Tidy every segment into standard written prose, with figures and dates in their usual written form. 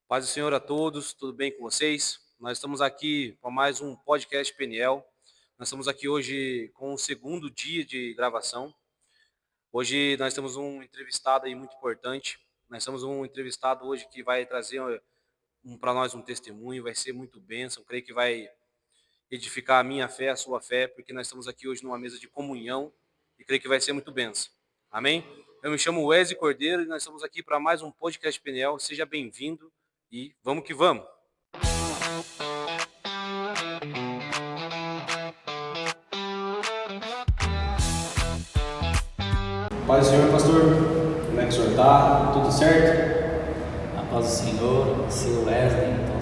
Paz do Senhor a todos, tudo bem com vocês? Nós estamos aqui para mais um podcast PNL. Nós estamos aqui hoje com o segundo dia de gravação. Hoje nós temos um entrevistado aí muito importante. Nós temos um entrevistado hoje que vai trazer para nós um testemunho, vai ser muito bênção. Creio que vai edificar a minha fé, a sua fé, porque nós estamos aqui hoje numa mesa de comunhão e creio que vai ser muito bênção. Amém? Eu me chamo Wesley Cordeiro e nós estamos aqui para mais um podcast PNL. Seja bem-vindo e vamos que vamos! Paz do Senhor, pastor. Como é que o senhor está? Tudo certo? A paz do Senhor, seu Wesley, então,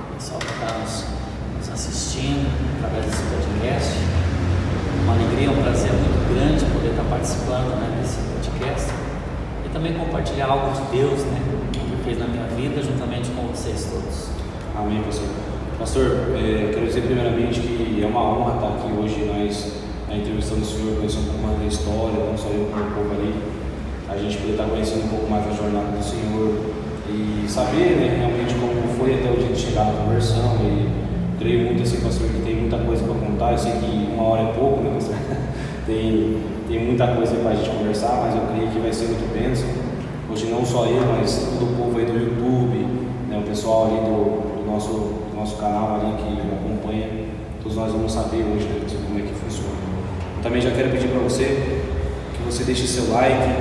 o pessoal que está nos assistindo através desse podcast. Uma alegria, um prazer muito grande poder estar participando, desse podcast e também compartilhar algo de Deus, que Ele fez na minha vida juntamente com vocês todos. Amém, pastor. Pastor, quero dizer primeiramente que é uma honra estar aqui hoje na entrevista do senhor, conhecer um pouco mais da história, não só eu como o povo ali, a gente poder estar conhecendo um pouco mais da jornada do Senhor e saber realmente como foi até o dia de chegar na conversão. E creio muito assim, pastor, que tem muita coisa para contar. Eu sei que uma hora é pouco, pastor? tem muita coisa para a gente conversar, mas eu creio que vai ser muito bênção. Hoje não só eu, mas todo o povo aí do YouTube, o pessoal ali do nosso canal ali que acompanha, todos nós vamos saber hoje como é que funciona. Eu também já quero pedir para você que você deixe seu like,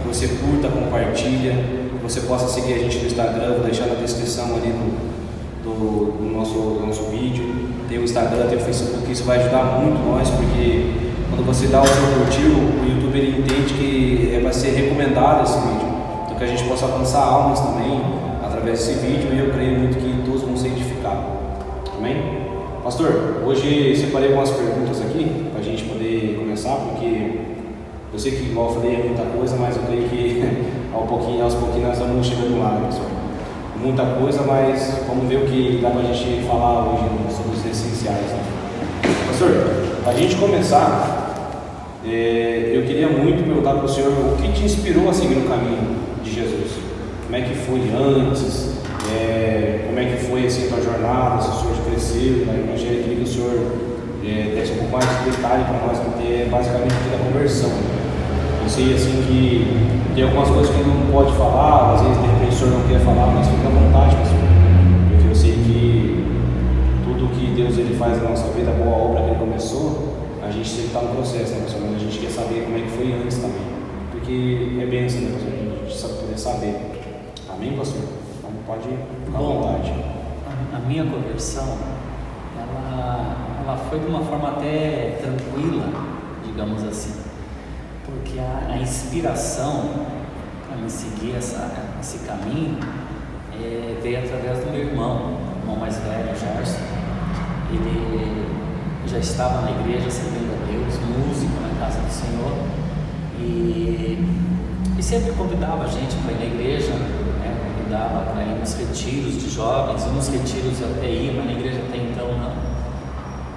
que você curta, compartilha, que você possa seguir a gente no Instagram. Vou deixar na descrição ali do nosso vídeo. Tem o Instagram, tem o Facebook. Isso vai ajudar muito nós, porque quando você dá o seu curtir, o YouTube ele entende que vai ser recomendado esse vídeo, então que a gente possa alcançar almas também através desse vídeo, e eu creio muito que todos vão ser edificados. Amém? Pastor, hoje separei algumas perguntas aqui para a gente poder começar, porque eu sei que, igual eu falei, é muita coisa, mas eu creio que aos pouquinhos nós vamos chegando lá, pastor. Muita coisa, mas vamos ver o que dá para a gente falar hoje sobre os essenciais. Pastor, para a gente começar, eu queria muito perguntar para o senhor o que te inspirou a seguir o caminho de Jesus. Como é que foi antes? Como é que foi assim a tua jornada? Se o senhor cresceu na Evangelho, eu queria que o senhor desse um pouco mais de detalhe para nós, porque é basicamente a conversão. Eu sei assim que tem algumas coisas que não pode falar, às vezes de repente o senhor não quer falar, mas fica à vontade, pastor, porque eu sei que tudo que Deus ele faz na nossa vida, a boa obra que ele começou, a gente sempre está no processo, pastor? Mas a gente quer saber como é que foi antes também, porque é bem assim, pastor? A gente sabe poder saber. Amém, pastor? Então pode ficar à vontade. A minha conversão, ela foi de uma forma até tranquila, digamos assim, porque a inspiração para me seguir esse caminho veio através do meu irmão mais velho, Gerson. Ele já estava na igreja servindo a Deus, músico na casa do Senhor, e sempre convidava a gente para ir na igreja, convidava para ir nos retiros de jovens, e nos retiros eu até ia, mas na igreja até então não.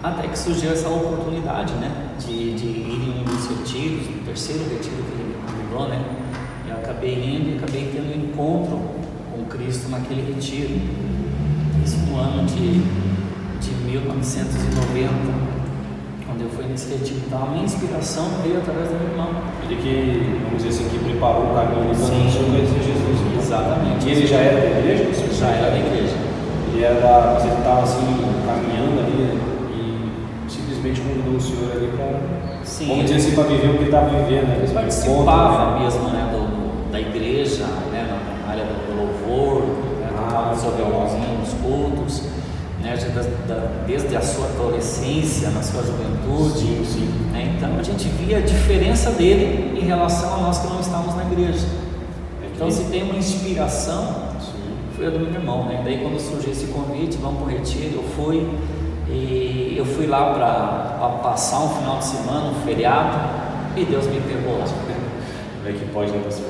Até que surgiu essa oportunidade, de ir em uns retiros, no terceiro retiro que ele me convidou, eu acabei indo e acabei tendo um encontro com Cristo naquele retiro. Isso no ano de 1990, quando eu fui nesse retiro. Então a minha inspiração veio através do meu irmão. Ele que, vamos dizer assim, que preparou o caminho para o senhor conhecer Jesus. Exatamente. E ele já era da igreja? Já era da igreja. Mas ele estava assim, caminhando ali, simplesmente convidou o senhor ali para, vamos dizer assim, para viver o que ele estava vivendo. Ele participava mesmo da igreja, na área do louvor, tocava o seu violãozinho nos cultos, desde a sua adolescência, na sua juventude. Sim. Então a gente via a diferença dele em relação a nós que não estávamos na igreja. Então se tem uma inspiração, foi a do meu irmão. Daí quando surgiu esse convite, vamos para o retiro, eu fui lá para passar um final de semana, um feriado, e Deus me pegou lá. Como é que pode, pastor?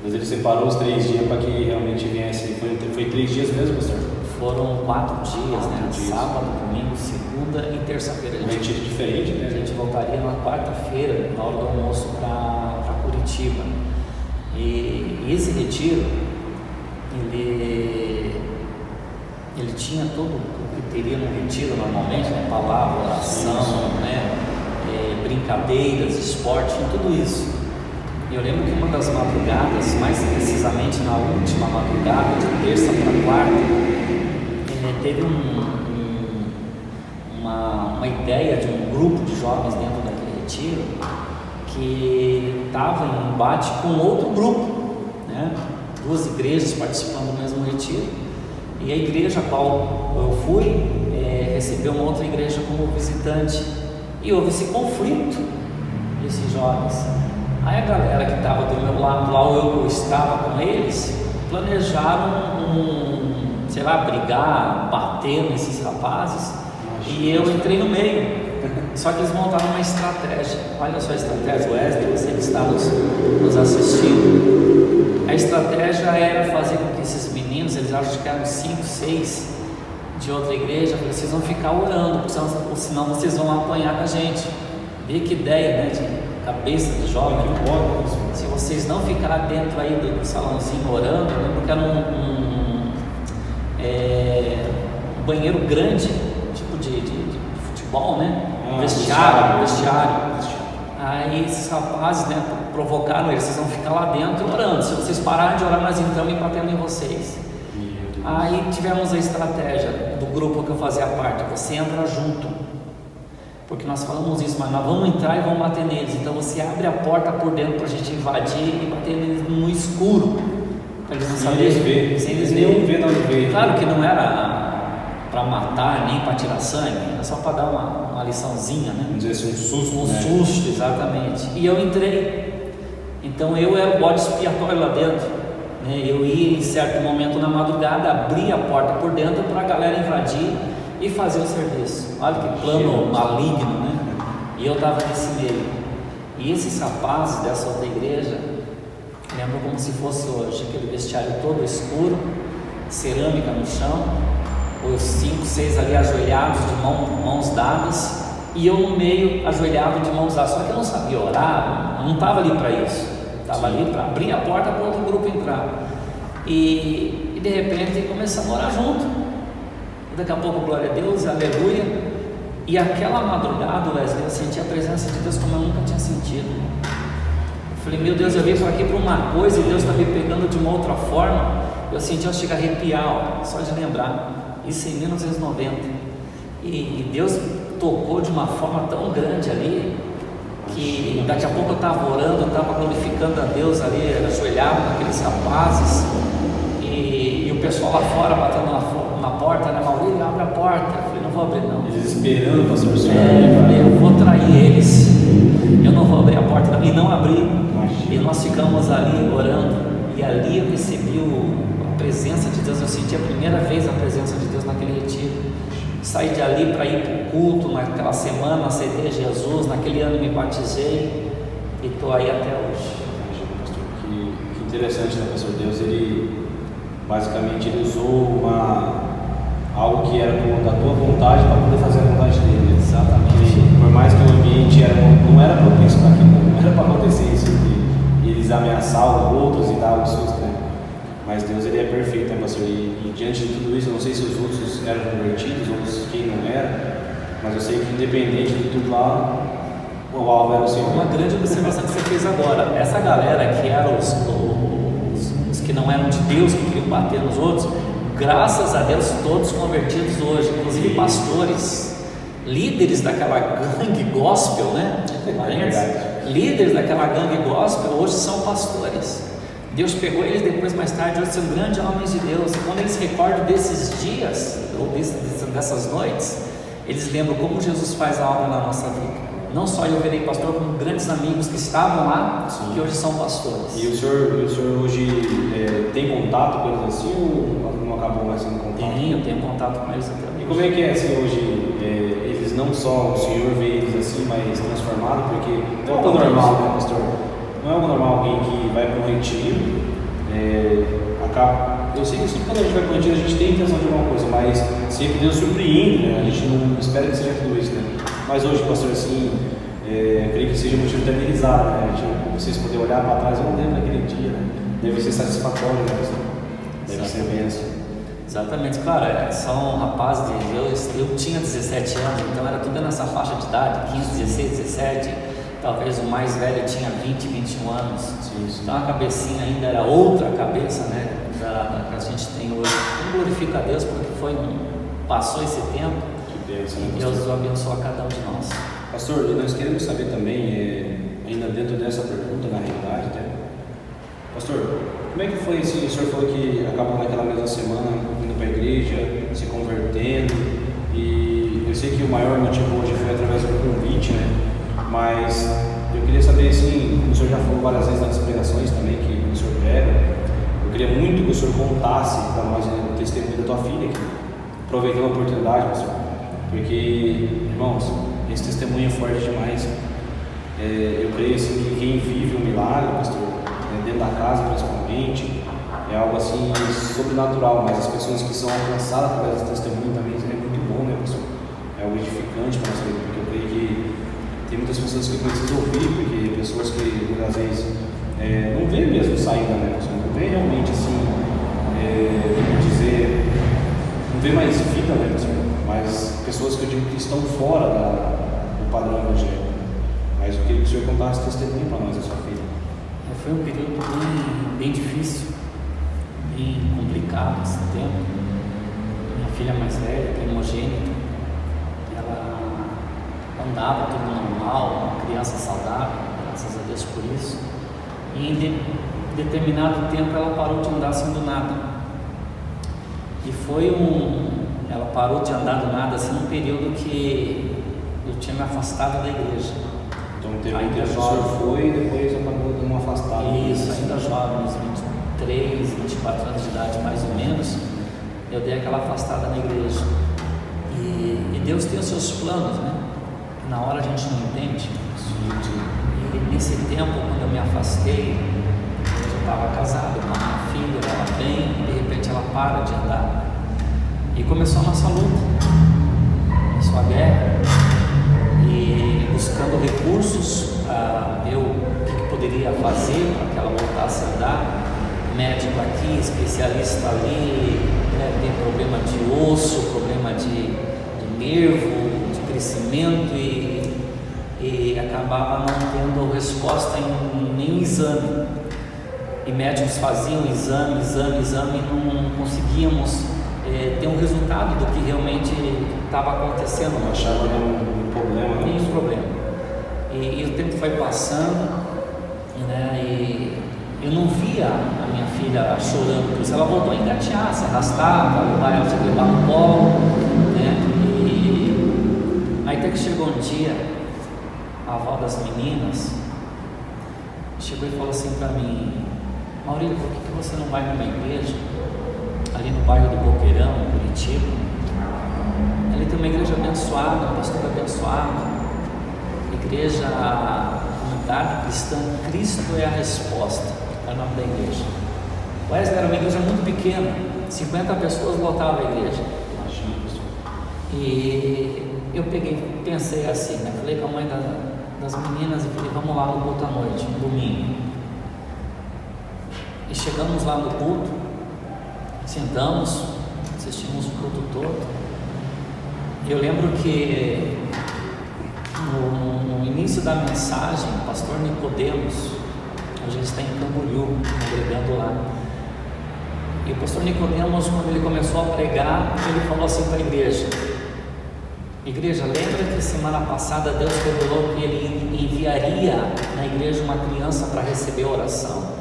Mas ele separou os 3 dias para que realmente viesse. Foi 3 dias mesmo, pastor? Foram 4 dias, sábado, domingo, segunda e terça-feira. Um retiro diferente, A gente voltaria na quarta-feira, na hora do almoço, para Curitiba. E esse retiro, ele tinha tudo o que teria no retiro normalmente, né? Palavra, oração, né? Brincadeiras, esporte, tinha tudo isso. E eu lembro que uma das madrugadas, mais precisamente na última madrugada, de terça para quarta, teve uma ideia de um grupo de jovens dentro daquele retiro que estava em embate com outro grupo, né? 2 igrejas participando do mesmo retiro, e a igreja a qual eu fui recebeu uma outra igreja como visitante, e houve esse conflito desses jovens. Aí a galera que estava do meu lado, lá eu estava com eles, planejaram brigar, bater nesses rapazes, e eu entrei no meio. Só que eles montaram uma estratégia. Olha só a estratégia, Wesley, você que está nos assistindo. A estratégia era fazer com que esses meninos, eles acham que eram 5, 6 de outra igreja, vocês vão ficar orando, porque senão vocês vão apanhar da gente. Vê que ideia, né, de cabeça de jovem. Se vocês não ficarem dentro aí do salãozinho orando, eu lembro que era um banheiro grande, tipo de futebol, né? Vestiário. Aí esses rapazes, né, provocaram eles, vocês vão ficar lá dentro orando. Se vocês pararem de orar, nós entramos e batemos em vocês. Aí tivemos a estratégia do grupo que eu fazia parte: você entra junto, porque nós falamos isso, mas nós vamos entrar e vamos bater neles. Então você abre a porta por dentro para a gente invadir e bater neles no escuro, para eles não saberem. Sem eles verem. Claro que não era para matar nem para tirar sangue, era só para dar uma liçãozinha, né? Vamos dizer assim, um susto. Um susto, exatamente. E eu entrei. Então eu era o bode expiatório lá dentro, né? Eu ia em certo momento na madrugada, abria a porta por dentro para a galera invadir e fazer o serviço. Olha que plano maligno, né? E eu estava nesse meio. E esses rapazes dessa outra igreja, lembro como se fosse hoje, aquele vestiário todo escuro, cerâmica no chão, os 5, 6 ali ajoelhados, de mãos dadas, e eu no meio ajoelhado de mãos dadas. Só que eu não sabia orar, eu não estava ali para isso, estava ali para abrir a porta para outro grupo entrar. E de repente começamos a orar junto. Daqui a pouco, glória a Deus, aleluia. E aquela madrugada, Wesley, eu senti a presença de Deus como eu nunca tinha sentido. Eu falei, meu Deus, eu vim para aqui para uma coisa e Deus está me pegando de uma outra forma. Eu senti, eu chego a arrepiar, só de lembrar. Isso em 1990. E Deus tocou de uma forma tão grande ali, que daqui a pouco eu estava orando, eu estava glorificando a Deus ali, ajoelhado com aqueles rapazes, e o pessoal lá fora batendo na porta, né? Maurílio, abre a porta. Eu falei, não vou abrir não. Eles esperando o pastor eu vou trair eles, eu não vou abrir a porta não. E não abri. E nós ficamos ali orando, e ali eu recebi a presença de Deus. Eu senti a primeira vez a presença de Deus naquele retiro. Saí de ali para ir para o culto, naquela semana aceitei Jesus, naquele ano me batizei e estou aí até hoje. Pastor, que interessante, né, pastor? Deus, ele basicamente ele usou algo que era da tua vontade para poder fazer a vontade dele. Exatamente. Por mais que o ambiente não era propício para aquilo, não era para acontecer isso, que eles ameaçavam outros e davam susto, né? Mas Deus, ele é perfeito, né, pastor? E diante de tudo isso, eu não sei se os outros eram convertidos ou quem não era, mas eu sei que independente de tudo lá, o alvo era o Senhor. Uma grande observação que você fez agora: essa galera que eram os que não eram de Deus, que queriam bater nos outros, graças a Deus, todos convertidos hoje, inclusive pastores, líderes daquela gangue gospel, né? Líderes daquela gangue gospel hoje são pastores. Deus pegou eles depois, mais tarde, hoje são grandes homens de Deus. E quando eles recordam desses dias, ou dessas noites, eles lembram como Jesus faz a obra na nossa vida. Não só eu virei pastor, como grandes amigos que estavam lá, sim, que hoje são pastores. E o senhor hoje tem contato com eles assim, ou não acabou mais sendo contato? Eu tenho contato com eles até hoje. E como é que é assim hoje, eles não só o senhor vê eles assim, mas transformados, porque não é algo normal, né, pastor? Não é algo normal alguém que vai para um retiro, eu sei que sempre quando a gente vai para um retiro a gente tem intenção de alguma coisa, mas sempre Deus surpreende, né? A gente não espera que seja tudo isso, né? Mas hoje, pastor, assim, creio que seja motivo de eternizar, né? Vocês poderem olhar para trás, eu não lembro daquele dia, né? Deve ser satisfatório, né, pastor? Deve ser bênção. Exatamente, claro, são rapazes, eu tinha 17 anos, então era tudo nessa faixa de idade, 15, 16, 17, talvez o mais velho tinha 20, 21 anos, então a cabecinha ainda era outra cabeça, né, que a gente tem hoje. Então glorifica a Deus porque passou esse tempo e Deus abençoa cada um de nós. Pastor, nós queremos saber também, ainda dentro dessa pergunta, na realidade, né? Pastor, como é que foi assim? O senhor falou que acabou naquela mesma semana indo para a igreja, se convertendo, e eu sei que o maior motivo hoje foi através do convite, né? Mas eu queria saber, assim, o senhor já falou várias vezes nas pregações também que o senhor prega, eu queria muito que o senhor contasse para nós o testemunho da tua filha, que aproveitei a oportunidade, pastor, porque, irmãos, esse testemunho é forte demais. Eu creio assim que quem vive um milagre, pastor, dentro da casa principalmente, é algo assim sobrenatural, mas as pessoas que são alcançadas através desse testemunho também é muito bom, né, pastor? É algo edificante para nós, porque eu creio que tem muitas pessoas que precisam ouvir, porque pessoas que muitas vezes não vê mesmo saída, né, pastor? Não vê realmente assim, vamos dizer, não vê mais vida, né, pastor? Mas pessoas que eu digo que estão fora do padrão evangélico. Mas eu queria que o senhor contasse testemunho para nós, a sua filha. Foi um período bem difícil, bem complicado esse tempo. Minha filha mais velha, primogênita, ela andava tudo normal, uma criança saudável, graças a Deus por isso. E em determinado tempo ela parou de andar assim do nada. E ela parou de andar do nada assim num período que eu tinha me afastado da igreja. Então teve ainda que o senhor foi e depois acabou dando uma afastada. Isso, ainda jovem, uns 23, 24 anos de idade mais ou menos, eu dei aquela afastada na igreja. E Deus tem os seus planos, né? Na hora a gente não entende. E nesse tempo, quando eu me afastei, eu estava casado com a minha filha, ela bem, e de repente ela para de andar. E começou a nossa luta, começou a guerra, e buscando recursos para ver o que poderia fazer para que ela voltasse a andar. Médico aqui, especialista ali, tem problema de osso, problema de nervo, de crescimento, e acabava não tendo resposta em nenhum exame. E médicos faziam exame, e não conseguíamos ter um resultado do que realmente estava acontecendo. Não achava nenhum problema. Nenhum problema. E o tempo foi passando, né, e eu não via a minha filha chorando, por isso ela voltou a engatear, se arrastar, para levar ela, se levar no colo, né, e aí até que chegou um dia, a avó das meninas chegou e falou assim para mim: Maurílio, por que você não vai numa igreja ali no bairro do Boqueirão, em Curitiba? Ali tem uma igreja abençoada, um pastor abençoado, igreja comunidade cristã, Cristo é a resposta, é o nome da igreja. Wesley era uma igreja muito pequena, 50 pessoas lotavam a igreja. E eu pensei assim, né? Falei com a mãe das meninas e falei: vamos lá no culto à noite, no domingo. E chegamos lá no culto, sentamos, assistimos o culto todo. Eu lembro que no início da mensagem, o pastor Nicodemos, a gente está em Camboriú, congregando lá. E o pastor Nicodemos, quando ele começou a pregar, ele falou assim para a igreja: igreja, lembra que semana passada Deus revelou que Ele enviaria na igreja uma criança para receber oração?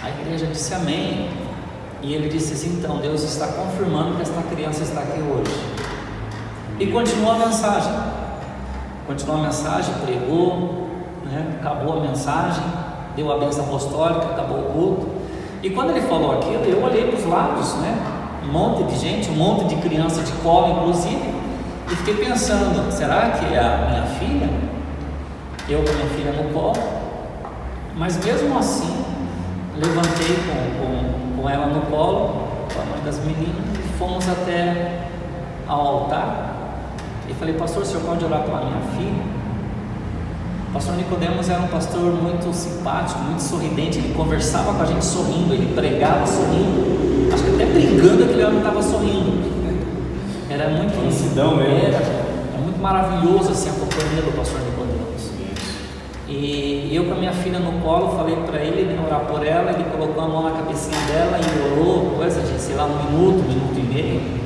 A igreja disse amém. E ele disse assim: então Deus está confirmando que esta criança está aqui hoje. E continuou a mensagem. Pregou, né? Acabou a mensagem, deu a bênção apostólica, acabou o culto. E quando ele falou aquilo, eu olhei para os lados, né? Um monte de gente, um monte de criança de colo, inclusive. E fiquei pensando: será que é a minha filha? Eu com a minha filha no colo. Mas mesmo assim, levantei com ela no colo, com a mãe das meninas, e fomos até ao altar. E falei: pastor, o senhor pode orar pela minha filha? O pastor Nicodemos era um pastor muito simpático, muito sorridente. Ele conversava com a gente sorrindo, ele pregava sorrindo. acho que até brincando aquele homem estava sorrindo. Era muito felicidão mesmo. Era muito maravilhoso assim a companhia do pastor Nicodemus. E eu com a minha filha no colo falei para ele orar por ela. Ele colocou a mão na cabecinha dela e orou, coisa de, sei lá, um minuto e meio.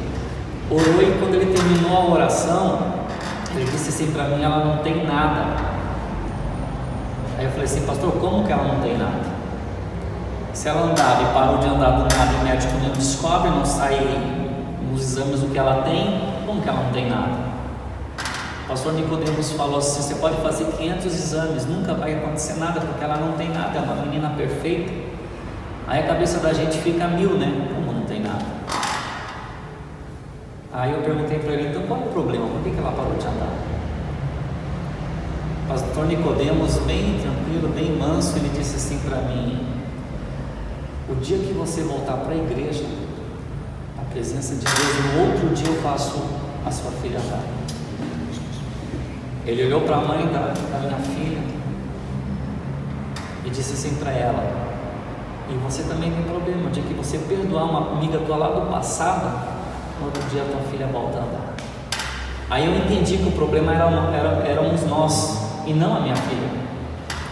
Orou, e quando ele terminou a oração, ele disse assim para mim: ela não tem nada. Aí eu falei assim: pastor, como que ela não tem nada? Se ela andava e parou de andar do nada e o médico não descobre, não sai nos exames o que ela tem, como que ela não tem nada? O pastor Nicodemus falou assim: você pode fazer 500 exames, nunca vai acontecer nada, porque ela não tem nada, é uma menina perfeita. Aí a cabeça da gente fica a mil, né? Como não tem nada? Aí eu perguntei para ele: então qual é o problema? Por que ela parou de andar? O pastor Nicodemus, bem tranquilo, bem manso, ele disse assim para mim: o dia que você voltar para a igreja, a presença de Deus, no outro dia eu faço a sua filha andar. Ele olhou para a mãe da minha filha e disse assim para ela: e você também tem problema, o dia que você perdoar uma amiga tua lá do passado, no outro dia a tua filha volta a andar. Aí eu entendi que o problema éramos nós e não a minha filha.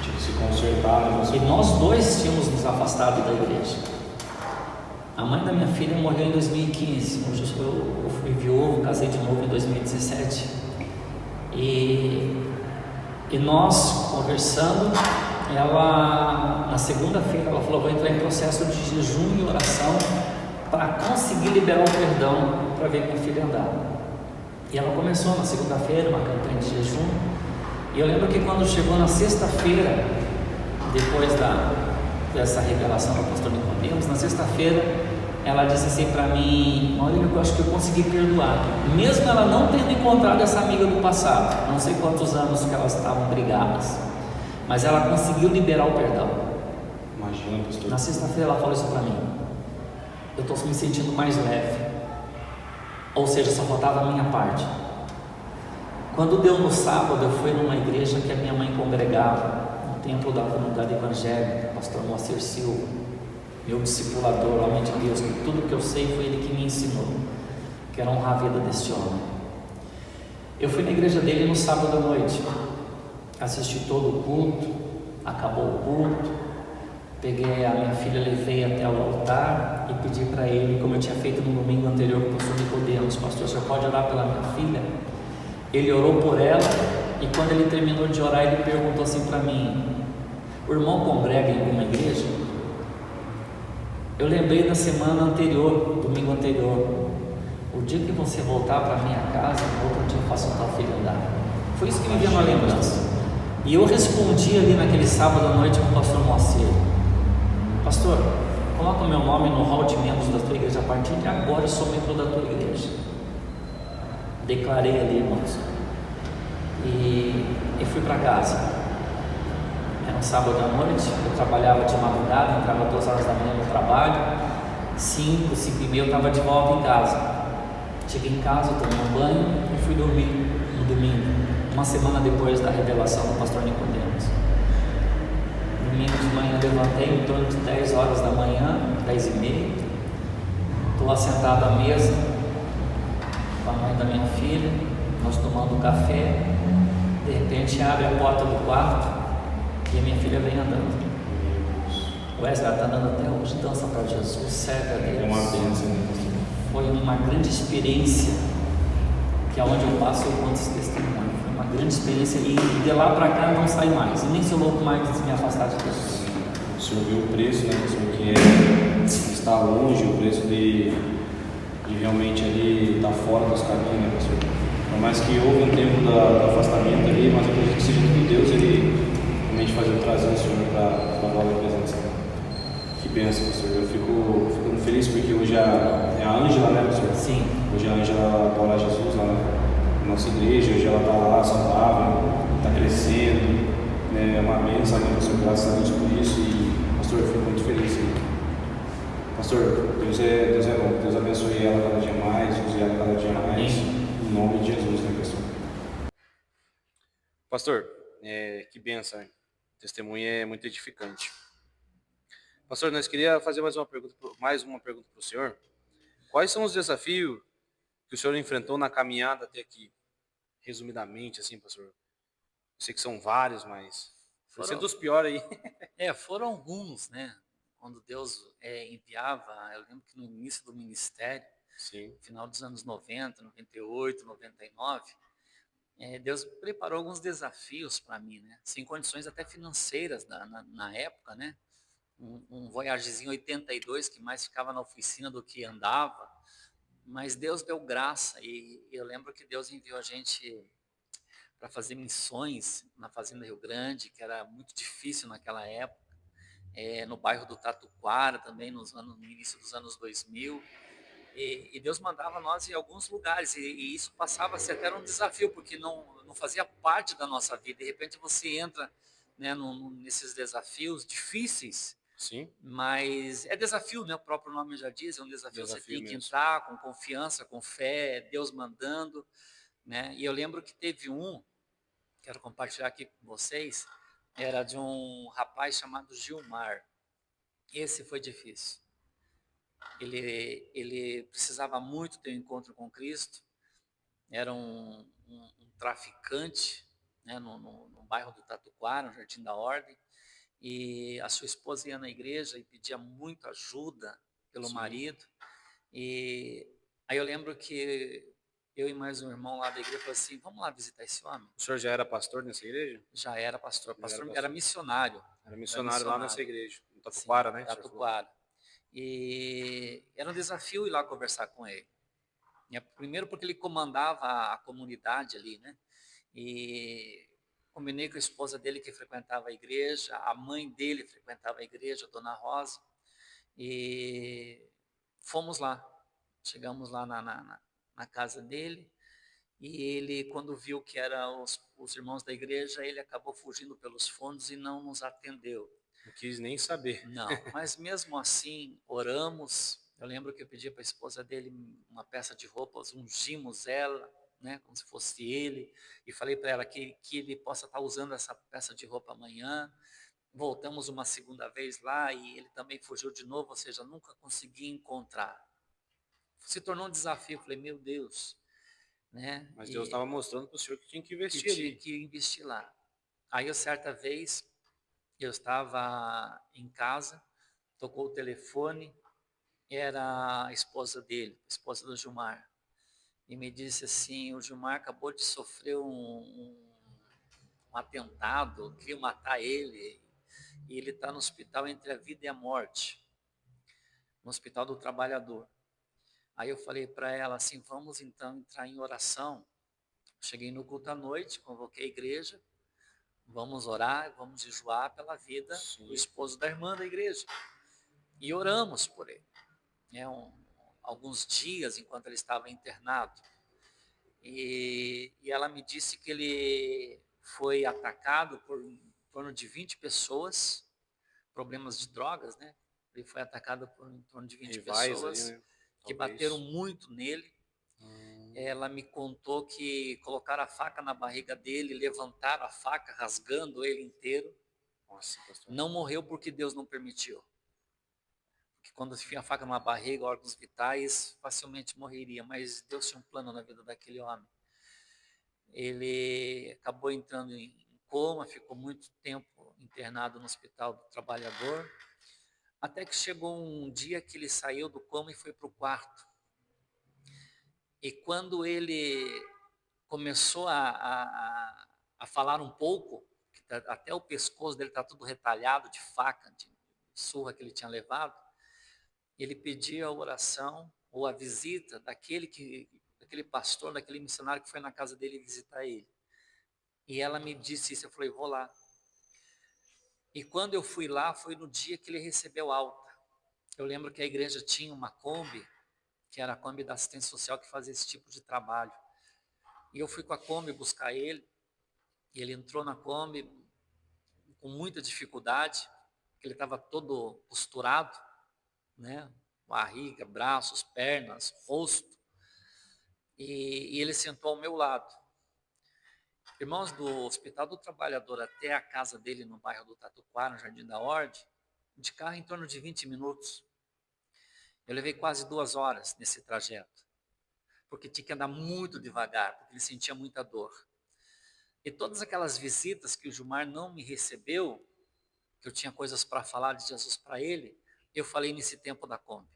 Tinha que se consertar, né? E nós dois tínhamos nos afastado da igreja. A mãe da minha filha morreu em 2015. Hoje eu fui viúvo, casei de novo em 2017. E nós conversando, ela na segunda-feira ela falou: vou entrar em processo de jejum e oração para conseguir liberar o perdão para ver minha filha andar. E ela começou na segunda-feira uma campanha de jejum. E eu lembro que quando chegou na sexta-feira, depois dessa revelação do pastor Nicodemus, na sexta-feira ela disse assim para mim: olha, eu acho que eu consegui perdoar, mesmo ela não tendo encontrado essa amiga do passado, não sei quantos anos que elas estavam brigadas, mas ela conseguiu liberar o perdão. Imagina, pastor. Na sexta-feira ela falou isso para mim: eu estou me sentindo mais leve, ou seja, só faltava a minha parte. Quando deu no sábado, eu fui numa igreja que a minha mãe congregava, no templo da comunidade evangélica, pastor Moacir Silva, meu discipulador, homem de Deus, que tudo que eu sei foi ele que me ensinou, que era honrar a vida deste homem. Eu fui na igreja dele no sábado à noite, assisti todo o culto, acabou o culto, peguei a minha filha, levei até o altar e pedi para ele, como eu tinha feito no domingo anterior com o pastor Nicodemus: pastor, o senhor pode orar pela minha filha? Ele orou por ela, e quando ele terminou de orar, ele perguntou assim para mim: o irmão congrega em alguma igreja? Eu lembrei da semana anterior, domingo anterior: o dia que você voltar para minha casa, no outro dia eu faço a tua filha andar. Foi isso que me veio na lembrança. E eu respondi ali naquele sábado à noite com o pastor Moacir: pastor, coloca o meu nome no hall de membros da tua igreja, a partir de agora eu sou membro da tua igreja. Declarei ali, irmãos, e fui para casa. Era um sábado à noite, eu trabalhava de madrugada, entrava 2 horas da manhã no trabalho, 5, 5 e meia eu estava de volta em casa. Cheguei em casa, tomei um banho e fui dormir no domingo, uma semana depois da revelação do pastor Nicodemus. Domingo de manhã levantei em torno de 10 horas da manhã, 10 e meia, estou assentado à mesa com a mãe da minha filha, nós tomando café. De repente abre a porta do quarto e a minha filha vem andando. Wesley, ela está andando até hoje, dança para Jesus, serve a Deus. É uma bênção. Foi uma grande experiência, que aonde eu passo eu conto esse testemunho. Foi uma grande experiência e de lá para cá não sai mais. E nem sou louco mais de me afastar de Deus. O senhor viu o preço, né? O senhor que está longe, o preço de realmente ali estar fora dos caminhos, né, pastor? Por mais que houve um tempo do afastamento ali, mas eu acredito que seja tudo Deus, ele realmente trazer o senhor para a nova presença. Que bênção, pastor. Eu fico muito feliz porque hoje é a Ângela, né, pastor? Sim. Hoje a Ângela adora Jesus lá na nossa igreja, hoje ela está lá saudável, está crescendo, né? É uma bênção, né, pastor? Graças a Deus por isso. E, pastor, eu fico muito feliz. Pastor, Deus é bom. Deus abençoe ela cada dia mais, use ela cada dia mais. Em nome de Jesus, né, pastor? Pastor, que bênção, hein? O testemunho é muito edificante. Pastor, nós queria fazer mais uma pergunta para o senhor. Quais são os desafios que o senhor enfrentou na caminhada até aqui? Resumidamente, assim, pastor. Eu sei que são vários, mas sendo Foram, os piores aí. foram alguns, né? Quando Deus enviava, eu lembro que no início do ministério, Sim, final dos anos 90, 98, 99, Deus preparou alguns desafios para mim, né? Sem condições até financeiras na época, né? Um Voyagezinho 82 que mais ficava na oficina do que andava, mas Deus deu graça e eu lembro que Deus enviou a gente para fazer missões na Fazenda Rio Grande, que era muito difícil naquela época, no bairro do Tatuquara também, no início dos anos 2000. E Deus mandava nós em alguns lugares, e isso passava a ser até um desafio, porque não fazia parte da nossa vida. De repente você entra, né, nesses desafios difíceis, sim, mas é desafio, né? O próprio nome já diz, é um desafio, você desafio tem que mesmo. entrar com confiança, com fé, Deus mandando, né? E eu lembro que teve quero compartilhar aqui com vocês, era de um rapaz chamado Gilmar. Esse foi difícil. Ele precisava muito ter um encontro com Cristo, era um traficante, né, no bairro do Tatuquara, no Jardim da Ordem, e a sua esposa ia na igreja e pedia muito ajuda pelo Sim. marido, e aí eu lembro que eu e mais um irmão lá da igreja falamos assim, vamos lá visitar esse homem? O senhor já era pastor nessa igreja? Já era pastor, Já era pastor era pastor. missionário, Era era missionário lá nessa missionário, igreja, no sim, Tatuquara, né? O senhor falou. Tatuquara. E era um desafio ir lá conversar com ele. Primeiro porque ele comandava a comunidade ali, né? E combinei com a esposa dele que frequentava a igreja, a mãe dele frequentava a igreja, a Dona Rosa, e fomos lá. Chegamos lá na casa dele, e ele, quando viu que eram os irmãos da igreja, ele acabou fugindo pelos fundos e não nos atendeu. Não quis nem saber. Não, mas mesmo assim, oramos. Eu lembro que eu pedi para a esposa dele uma peça de roupas, ungimos ela, né, como se fosse ele, e falei para ela que ele possa estar usando essa peça de roupa amanhã. Voltamos uma segunda vez lá e ele também fugiu de novo, ou seja, nunca consegui encontrar. Se tornou um desafio, falei, meu Deus, né? Mas Deus E estava mostrando para o senhor que tinha que que investir tinha ali. que investir lá. Aí, eu, certa vez, eu estava em casa, tocou o telefone, era a esposa dele, a esposa do Gilmar, e me disse assim, o Gilmar acabou de sofrer um atentado, queria matar ele, e ele está no hospital entre a vida e a morte, no Hospital do Trabalhador. Aí eu falei para ela assim, vamos então entrar em oração. Cheguei no culto à noite, convoquei a igreja, vamos orar, vamos jejuar pela vida do Sim. esposo da irmã da igreja. E oramos por ele, né, alguns dias enquanto ele estava internado. E ela me disse que ele foi atacado por em torno de 20 pessoas, problemas de drogas, né? Ele foi atacado por em torno de 20 Rivais ali, pessoas né? que bateram Talvez. muito nele. Hum, Ela me contou que colocaram a faca na barriga dele, levantaram a faca, rasgando ele inteiro. nossa, pastor. Não morreu porque Deus não permitiu. Porque quando se enfia a faca na barriga, órgãos vitais, facilmente morreria. Mas Deus tinha um plano na vida daquele homem. Ele acabou entrando em coma, ficou muito tempo internado no Hospital do Trabalhador, até que chegou um dia que ele saiu do coma e foi para o quarto. E quando ele começou a falar um pouco, até o pescoço dele está tudo retalhado de faca, de surra que ele tinha levado, ele pedia a oração ou a visita daquele pastor, daquele missionário que foi na casa dele visitar ele. E ela me disse isso, eu falei, vou lá. E quando eu fui lá, foi no dia que ele recebeu alta. Eu lembro que a igreja tinha uma Kombi, que era a Kombi da assistência social que fazia esse tipo de trabalho. E eu fui com a Kombi buscar ele, e ele entrou na Kombi com muita dificuldade, porque ele estava todo posturado, né? Barriga, braços, pernas, rosto. E ele sentou ao meu lado. Irmãos, do Hospital do Trabalhador até a casa dele no bairro do Tatuquara, no Jardim da Ordem, de carro em torno de 20 minutos. Eu levei quase 2 horas nesse trajeto, porque tinha que andar muito devagar, porque ele sentia muita dor. E todas aquelas visitas que o Gilmar não me recebeu, que eu tinha coisas para falar de Jesus para ele, eu falei nesse tempo da Kombi.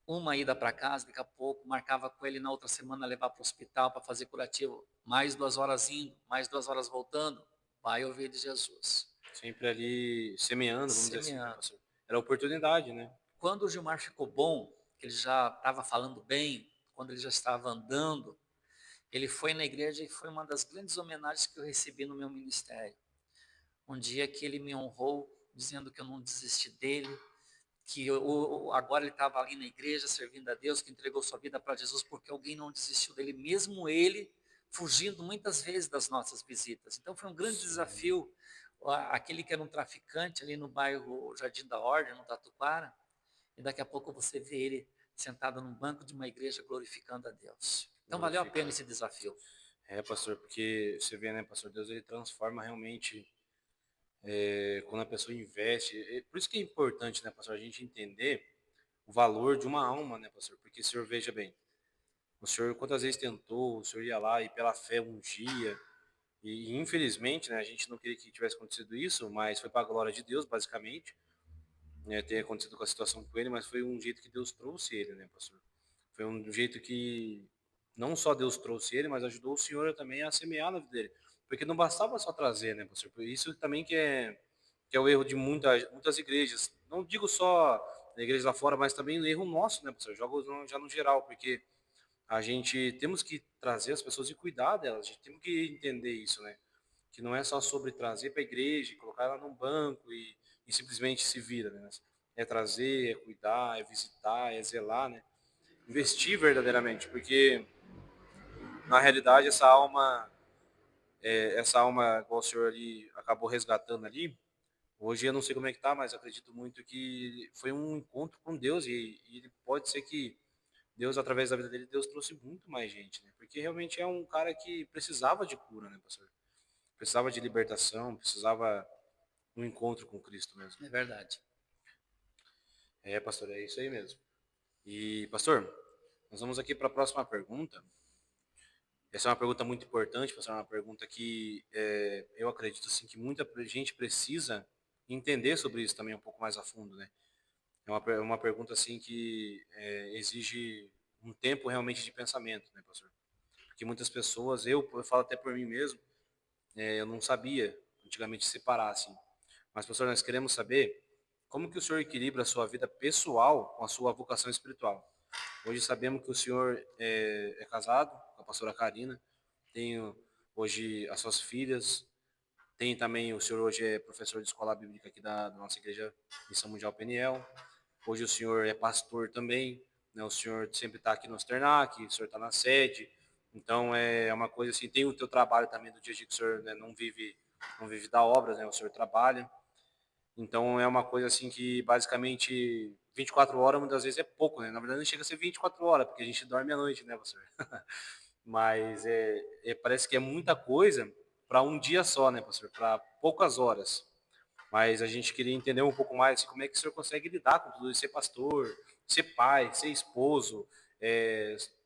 Uma ida para casa, daqui a pouco, marcava com ele na outra semana levar para o hospital para fazer curativo. Mais 2 horas indo, mais 2 horas voltando, vai ouvir de Jesus. Sempre ali semeando, vamos dizer assim, né, Semeando. pastor? Era oportunidade, né? Quando o Gilmar ficou bom, que ele já estava falando bem, quando ele já estava andando, ele foi na igreja e foi uma das grandes homenagens que eu recebi no meu ministério. Um dia que ele me honrou, dizendo que eu não desisti dele, que agora ele estava ali na igreja servindo a Deus, que entregou sua vida para Jesus porque alguém não desistiu dele, mesmo ele fugindo muitas vezes das nossas visitas. Então foi um grande Sim. desafio. Aquele que era um traficante ali no bairro Jardim da Ordem, no Tatuquara, e daqui a pouco você vê ele sentado num banco de uma igreja glorificando a Deus. Então valeu a pena Glorificando. esse desafio. É, pastor, porque você vê, né, pastor, Deus ele transforma realmente quando a pessoa investe. Por isso que é importante, né, pastor, a gente entender o valor de uma alma, né, pastor? Porque o senhor veja bem, o senhor quantas vezes tentou, o senhor ia lá e pela fé ungia, e infelizmente, né, a gente não queria que tivesse acontecido isso, mas foi para a glória de Deus, basicamente, né, ter acontecido com a situação com ele, mas foi um jeito que Deus trouxe ele, né, pastor? Foi um jeito que não só Deus trouxe ele, mas ajudou o senhor também a semear na vida dele. Porque não bastava só trazer, né, pastor? Por isso também que é o erro de muitas igrejas. Não digo só na igreja lá fora, mas também o erro nosso, né, pastor? Jogo já no geral, porque a gente temos que trazer as pessoas e cuidar delas. A gente tem que entender isso, né? Que não é só sobre trazer para a igreja, colocar ela num banco e simplesmente se vira, né? É trazer, é cuidar, é visitar, é zelar, né? Investir verdadeiramente, porque na realidade essa alma, igual o senhor ali acabou resgatando ali, hoje eu não sei como é que tá, mas acredito muito que foi um encontro com Deus e ele pode ser que Deus, através da vida dele, Deus trouxe muito mais gente, né? Porque realmente é um cara que precisava de cura, né, pastor? Precisava de libertação, precisava de um encontro com Cristo mesmo. É verdade. É, pastor, é isso aí mesmo. E, pastor, nós vamos aqui para a próxima pergunta. Essa é uma pergunta muito importante, pastor, é uma pergunta que eu acredito assim, que muita gente precisa entender sobre isso também um pouco mais a fundo, né? É uma pergunta assim que exige um tempo realmente de pensamento, né, pastor? Porque muitas pessoas, eu falo até por mim mesmo, eu não sabia antigamente separar assim. Mas, pastor, nós queremos saber como que o senhor equilibra a sua vida pessoal com a sua vocação espiritual. Hoje sabemos que o senhor é casado com a pastora Karina, tem hoje as suas filhas, tem também, o senhor hoje é professor de escola bíblica aqui da nossa igreja Missão Mundial Peniel. Hoje o senhor é pastor também, né? O senhor sempre está aqui no Osternac, o senhor está na sede. Então é uma coisa assim, tem o teu trabalho também do dia a dia que o senhor, né, não vive da obra, né? O senhor trabalha. Então é uma coisa assim que basicamente 24 horas muitas vezes é pouco, né? Na verdade não chega a ser 24 horas, porque a gente dorme à noite, né, pastor? Mas parece que é muita coisa para um dia só, né, pastor? Para poucas horas. Mas a gente queria entender um pouco mais assim, como é que o senhor consegue lidar com tudo isso, ser pastor, ser pai, ser esposo,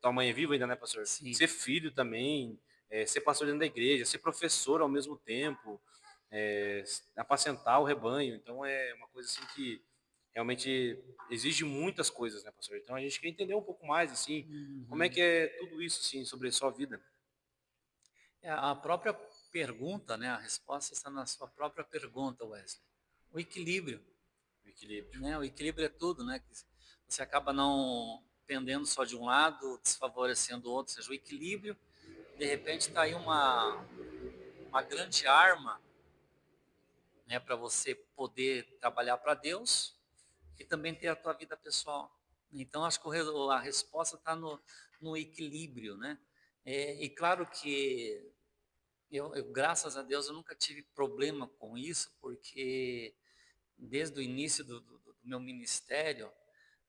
tua mãe é viva ainda, né, pastor? Sim. Ser filho também, ser pastor dentro da igreja, ser professor ao mesmo tempo, apacentar o rebanho. Então é uma coisa assim que realmente exige muitas coisas, né, pastor? Então a gente quer entender um pouco mais, assim, como é Uhum. que é tudo isso, assim, sobre a sua vida. A própria pergunta, né? A resposta está na sua própria pergunta, Wesley. O equilíbrio, O equilíbrio. né? O equilíbrio é tudo, né? Que você acaba não pendendo só de um lado, desfavorecendo o outro, ou seja, o equilíbrio, de repente está aí uma grande arma, né, para você poder trabalhar para Deus e também ter a tua vida pessoal. Então, acho que a resposta está no equilíbrio, né? E claro que graças a Deus, eu nunca tive problema com isso, porque desde o início do meu ministério,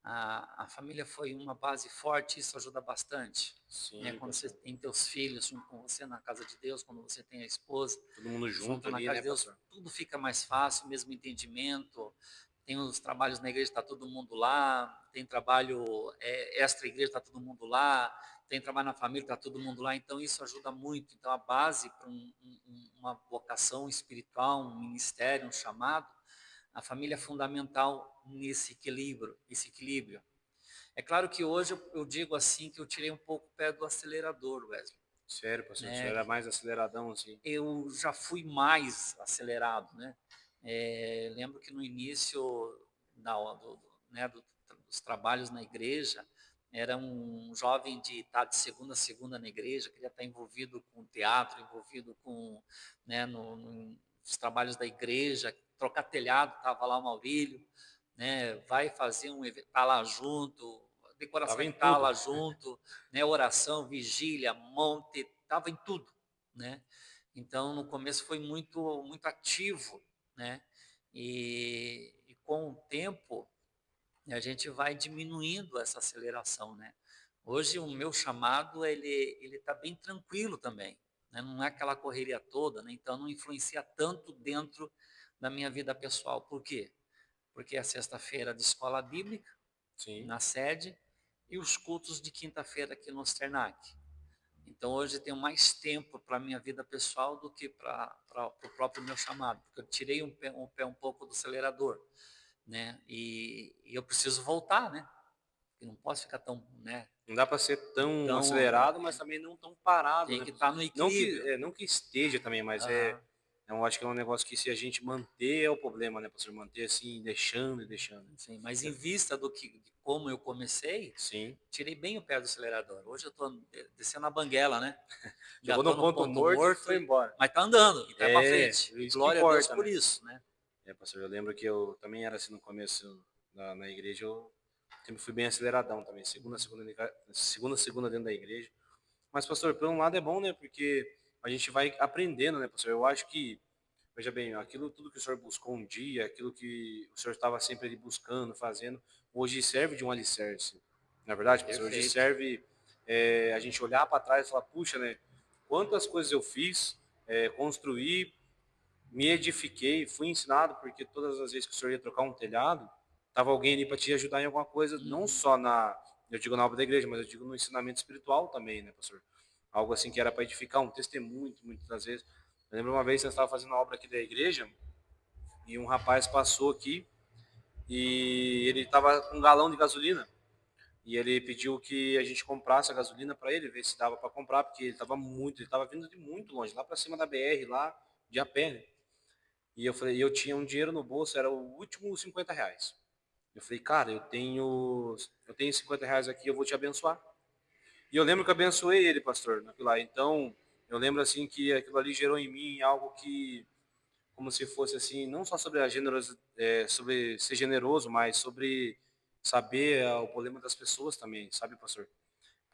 a família foi uma base forte, isso ajuda bastante, né? Sim, Quando você pastor. tem teus filhos junto com você na casa de Deus, quando você tem a esposa Todo mundo junto junto na ali, casa né, de Deus, pastor? tudo fica mais fácil, mesmo entendimento. Tem os trabalhos na igreja, está todo mundo lá. Tem trabalho extra igreja, está todo mundo lá. Tem trabalho na família, está todo mundo lá. Então isso ajuda muito. Então a base para uma vocação espiritual, um ministério, um chamado, a família é fundamental nesse equilíbrio, esse equilíbrio. É claro que hoje eu digo assim que eu tirei um pouco o pé do acelerador, Wesley, Sério, pastor, o senhor né? era mais aceleradão, assim. Eu já fui mais acelerado, né? Lembro que no início dos trabalhos na igreja, era um jovem de estar de segunda a segunda na igreja, queria estar envolvido com teatro, envolvido com, né, nos trabalhos da igreja, trocar telhado, estava lá o Maurílio, né, vai fazer um evento, tá lá junto, Tava decoração em tá tudo. lá junto, né, oração, vigília, monte, estava em tudo, né? Então, no começo foi muito ativo, né? E com o tempo, a gente vai diminuindo essa aceleração, né? Hoje, o meu chamado, ele está bem tranquilo também, né? Não é aquela correria toda, né? Então, não influencia tanto dentro da minha vida pessoal. Por quê? Porque é sexta-feira de escola bíblica, Sim. na sede, e os cultos de quinta-feira aqui no Sternac. Então hoje eu tenho mais tempo para a minha vida pessoal do que para o próprio meu chamado, porque eu tirei um pé um pouco do acelerador, né? E eu preciso voltar, né? Eu não posso ficar tão, né? Não dá para ser tão Tão, acelerado, mas também não tão parado, tem né, que pastor? estar no equilíbrio. Não que esteja também, mas Aham. eu acho que é um negócio que se a gente manter é o problema, né, pastor? Manter assim, deixando e deixando. Sim, mas em É, vista de como eu comecei, sim. tirei bem o pé do acelerador. Hoje eu estou descendo a banguela, né? Chegou no Engatando no ponto ponto morto e morto, foi embora. mas tá andando e tá para É, frente. E isso que glória a Deus importa, por né? isso, né? É, pastor, eu lembro que eu também era assim no começo na igreja, eu sempre fui bem aceleradão também, segunda dentro da igreja. Mas, pastor, por um lado é bom, né, porque a gente vai aprendendo, né, pastor? Eu acho que, veja bem, aquilo tudo que o senhor buscou um dia, aquilo que o senhor estava sempre ali buscando, fazendo, hoje serve de um alicerce. Na verdade, pastor, hoje Perfeito. serve a gente olhar para trás e falar, puxa, né, quantas coisas eu fiz, construí, me edifiquei, fui ensinado, porque todas as vezes que o senhor ia trocar um telhado, tava alguém ali para te ajudar em alguma coisa, não Uhum. só eu digo na obra da igreja, mas eu digo no ensinamento espiritual também, né, pastor? Algo assim que era para edificar, um testemunho, muitas das vezes. Eu lembro uma vez que eu estava fazendo uma obra aqui da igreja, e um rapaz passou aqui, e ele estava com um galão de gasolina, e ele pediu que a gente comprasse a gasolina para ele, ver se dava para comprar, porque ele estava vindo de muito longe, lá para cima da BR, lá de a pé, né? E eu falei, eu tinha um dinheiro no bolso, era o último R$ 50. Eu falei, cara, eu tenho R$ 50 aqui, eu vou te abençoar. E eu lembro que eu abençoei ele, pastor, naquilo lá. Então, eu lembro assim que aquilo ali gerou em mim algo que, como se fosse assim, não só sobre sobre ser generoso, mas sobre saber o problema das pessoas também, sabe, pastor?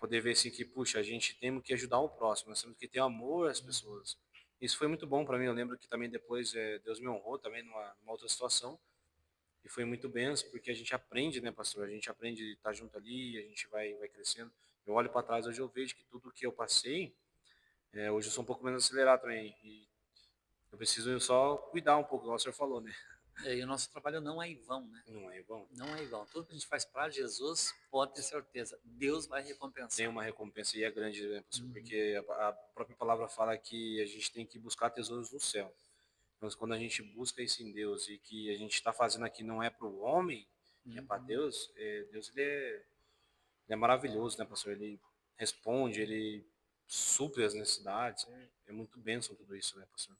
Poder ver assim que, puxa, a gente tem que ajudar o próximo, nós temos que ter amor às pessoas. Isso foi muito bom para mim. Eu lembro que também depois Deus me honrou também numa outra situação e foi muito benção, porque a gente aprende, né, pastor? A gente aprende a estar junto ali, a gente vai crescendo. Eu olho para trás hoje eu vejo que tudo que eu passei, hoje eu sou um pouco menos acelerado também e eu preciso só cuidar um pouco, igual o senhor falou, né? E o nosso trabalho não é em vão, né? Não é bom. Não é em vão. Tudo que a gente faz para Jesus, pode ter certeza, Deus vai Tem recompensar. uma recompensa e é grande, né, pastor? Uhum. Porque a própria palavra fala que a gente tem que buscar tesouros no céu. Mas quando a gente busca isso em Deus e que a gente está fazendo aqui não é para o homem, é para Uhum. Deus, Deus ele é maravilhoso, né, pastor? Ele responde, ele supre as necessidades. É muito bênção tudo isso, né, pastor?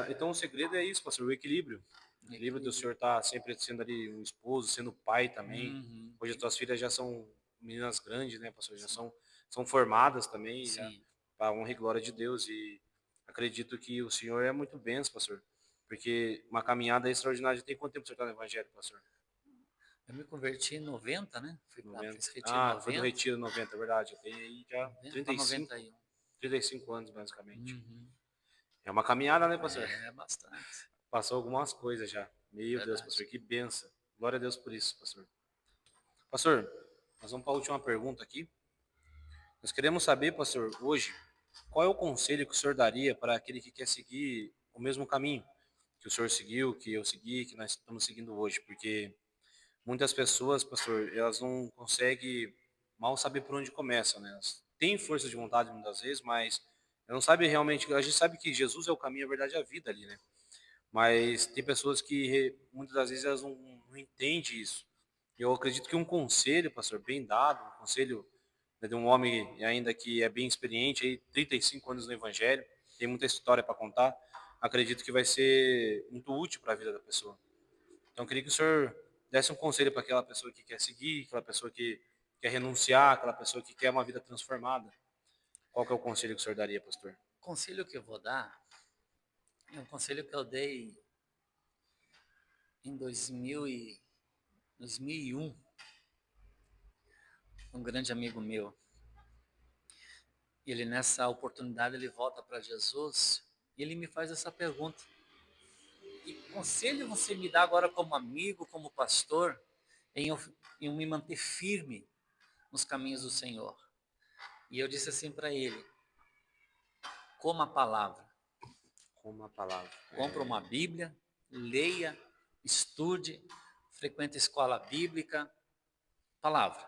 Então o segredo é isso, pastor, o equilíbrio. O equilíbrio do Equilíbrio. senhor estar sempre sendo ali um esposo, sendo pai também. Uhum. Hoje as tuas filhas já são meninas grandes, né, pastor? Já Sim. são formadas também, já, Sim. para a honra e glória de Deus. E acredito que o senhor é muito benção, pastor. Porque uma caminhada extraordinária. Tem quanto tempo o senhor está no evangelho, pastor? Eu me converti em 90, né? Fui para 90. esse retiro em Ah, foi do 90, retiro 90, é verdade. Tem aí já 90 para 35, 91. 35 anos, basicamente. Uhum. É uma caminhada, né, pastor? É bastante. Passou algumas coisas já. Meu Deus, Verdade. pastor, que benção. Glória a Deus por isso, pastor. Pastor, nós vamos para a última pergunta aqui. Nós queremos saber, pastor, hoje, qual é o conselho que o senhor daria para aquele que quer seguir o mesmo caminho que o senhor seguiu, que eu segui, que nós estamos seguindo hoje? Porque muitas pessoas, pastor, elas não conseguem mal saber por onde começam, né? Elas têm força de vontade muitas vezes, mas elas não sabem realmente. A gente sabe que Jesus é o caminho, a verdade e a vida ali, né? Mas tem pessoas que muitas das vezes elas não entendem isso. Eu acredito que um conselho, pastor, bem dado, um conselho, né, de um homem ainda que é bem experiente, aí 35 anos no evangelho, tem muita história para contar, acredito que vai ser muito útil para a vida da pessoa. Então eu queria que o senhor desse um conselho para aquela pessoa que quer seguir, aquela pessoa que quer renunciar, aquela pessoa que quer uma vida transformada. Qual que é o conselho que o senhor daria, pastor? O conselho que eu vou dar é um conselho que eu dei em 2001, um grande amigo meu. Ele, nessa oportunidade, ele volta para Jesus e ele me faz essa pergunta: que conselho você me dá agora como amigo, como pastor, em eu me manter firme nos caminhos do Senhor? E eu disse assim para ele: coma a palavra. Como a palavra. Compra uma Bíblia, leia, estude, frequente a escola bíblica, palavra.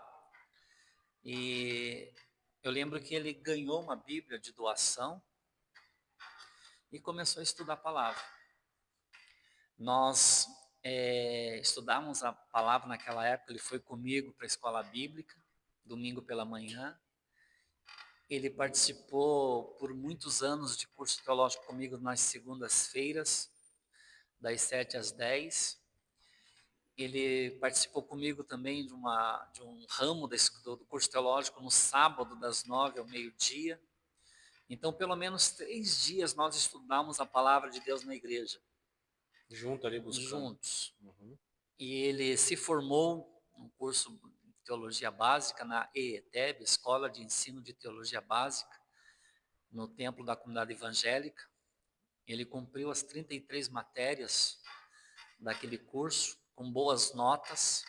E eu lembro que ele ganhou uma Bíblia de doação e começou a estudar a palavra. Nós estudávamos a palavra naquela época, ele foi comigo para a escola bíblica, domingo pela manhã. Ele participou por muitos anos de curso teológico comigo nas segundas-feiras, das 7 às 10. Ele participou comigo também de um ramo do curso teológico no sábado, das 9 ao meio-dia. Então, pelo menos 3 dias nós estudamos a palavra de Deus na igreja. Junto ali buscando. Juntos. Uhum. E ele se formou no curso de teologia básica na EETEB, Escola de Ensino de Teologia Básica, no Templo da Comunidade Evangélica. Ele cumpriu as 33 matérias daquele curso, com boas notas,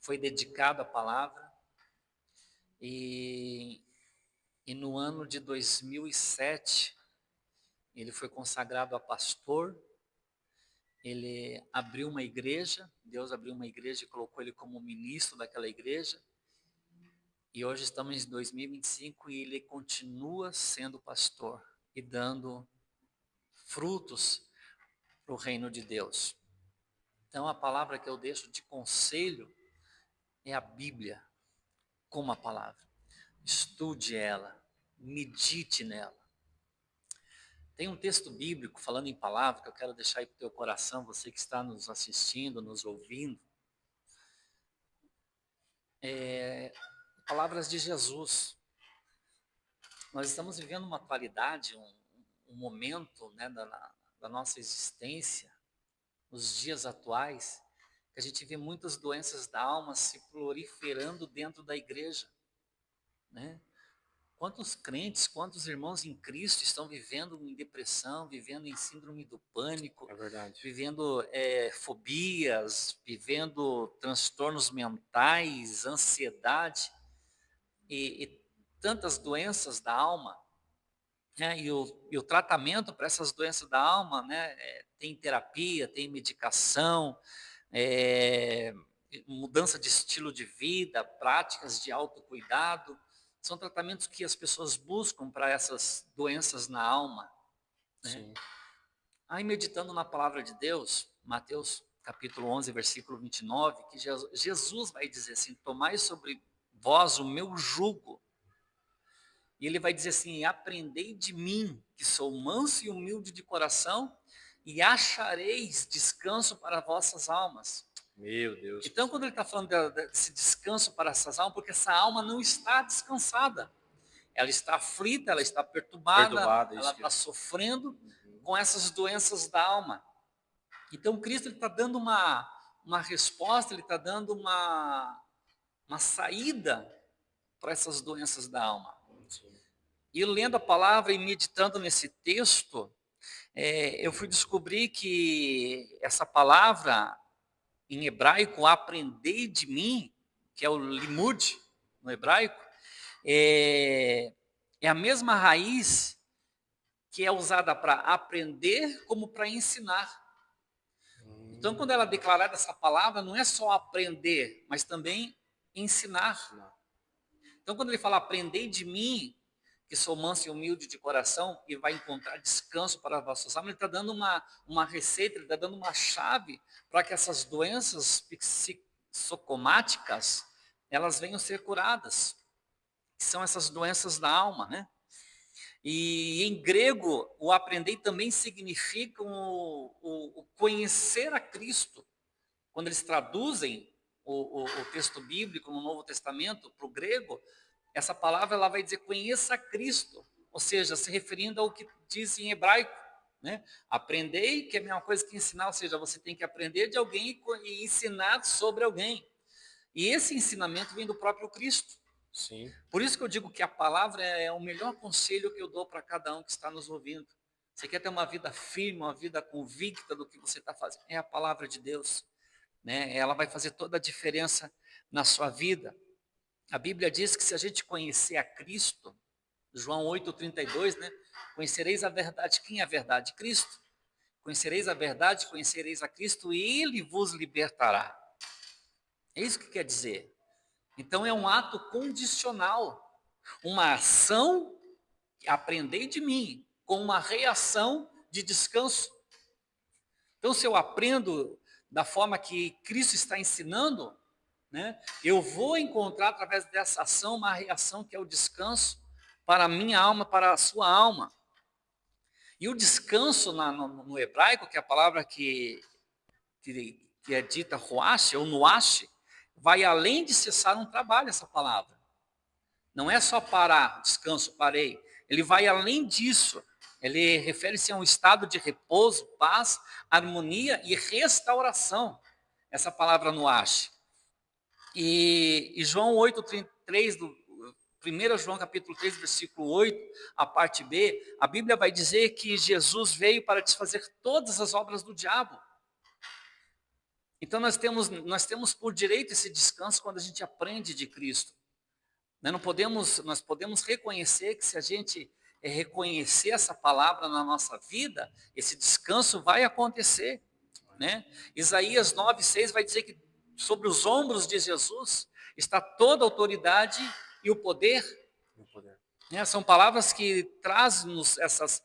foi dedicado à palavra. E no ano de 2007, ele foi consagrado a pastor. Ele abriu uma igreja, Deus abriu uma igreja e colocou ele como ministro daquela igreja. E hoje estamos em 2025 e ele continua sendo pastor e dando frutos para o reino de Deus. Então a palavra que eu deixo de conselho é a Bíblia, como a palavra. Estude ela, medite nela. Tem um texto bíblico falando em palavra que eu quero deixar aí para o teu coração, você que está nos assistindo, nos ouvindo. Palavras de Jesus. Nós estamos vivendo uma atualidade, um momento, né, da nossa existência, nos dias atuais, que a gente vê muitas doenças da alma se proliferando dentro da igreja, né? Quantos crentes, quantos irmãos em Cristo estão vivendo em depressão, vivendo em síndrome do pânico, vivendo fobias, vivendo transtornos mentais, ansiedade e tantas doenças da alma, né? E o tratamento para essas doenças da alma, né? Tem terapia, tem medicação, mudança de estilo de vida, práticas de autocuidado. São tratamentos que as pessoas buscam para essas doenças na alma, né? Sim. Aí, meditando na palavra de Deus, Mateus capítulo 11, versículo 29, que Jesus vai dizer assim: tomai sobre vós o meu jugo. E ele vai dizer assim: aprendei de mim, que sou manso e humilde de coração, e achareis descanso para vossas almas. Meu Deus. Então, quando ele está falando desse descanso para essas almas, porque essa alma não está descansada. Ela está aflita, ela está perturbada ela está sofrendo com essas doenças da alma. Então, Cristo está dando uma resposta, ele está dando uma saída para essas doenças da alma. Sim. E lendo a palavra e meditando nesse texto, eu fui descobrir que essa palavra, em hebraico, aprendei de mim, que é o limud, no hebraico, é a mesma raiz que é usada para aprender como para ensinar. Então, quando ela é declarada essa palavra, não é só aprender, mas também ensinar. Então, quando ele fala, aprendei de mim, que sou manso e humilde de coração, e vai encontrar descanso para as vossas almas, ele está dando uma receita, ele está dando uma chave para que essas doenças psicossomáticas, elas venham ser curadas, que são essas doenças da alma, né? E em grego, o aprender também significa o conhecer a Cristo. Quando eles traduzem o texto bíblico no Novo Testamento para o grego, essa palavra ela vai dizer conheça a Cristo, ou seja, se referindo ao que diz em hebraico, né? Aprendei, que é a mesma coisa que ensinar, ou seja, você tem que aprender de alguém e ensinar sobre alguém. E esse ensinamento vem do próprio Cristo. Sim. Por isso que eu digo que a palavra é o melhor conselho que eu dou para cada um que está nos ouvindo. Você quer ter uma vida firme, uma vida convicta do que você está fazendo? É a palavra de Deus, né? Ela vai fazer toda a diferença na sua vida. A Bíblia diz que se a gente conhecer a Cristo, João 8,32, né? Conhecereis a verdade. Quem é a verdade? Cristo. Conhecereis a verdade, conhecereis a Cristo e Ele vos libertará. É isso que quer dizer. Então é um ato condicional, uma ação, aprendei de mim, com uma reação de descanso. Então se eu aprendo da forma que Cristo está ensinando, né, eu vou encontrar através dessa ação uma reação que é o descanso para a minha alma, para a sua alma. E o descanso no hebraico, que é a palavra que é dita roash ou noash, vai além de cessar um trabalho, essa palavra. Não é só parar, descanso, parei. Ele vai além disso. Ele refere-se a um estado de repouso, paz, harmonia e restauração. Essa palavra noash. E João 8,3, 1 João capítulo 3, versículo 8, a parte B, a Bíblia vai dizer que Jesus veio para desfazer todas as obras do diabo. Então nós temos por direito esse descanso quando a gente aprende de Cristo. Nós podemos reconhecer que se a gente reconhecer essa palavra na nossa vida, esse descanso vai acontecer, né? Isaías 9,6 vai dizer que sobre os ombros de Jesus está toda a autoridade e o poder. Né? São palavras que trazem-nos essas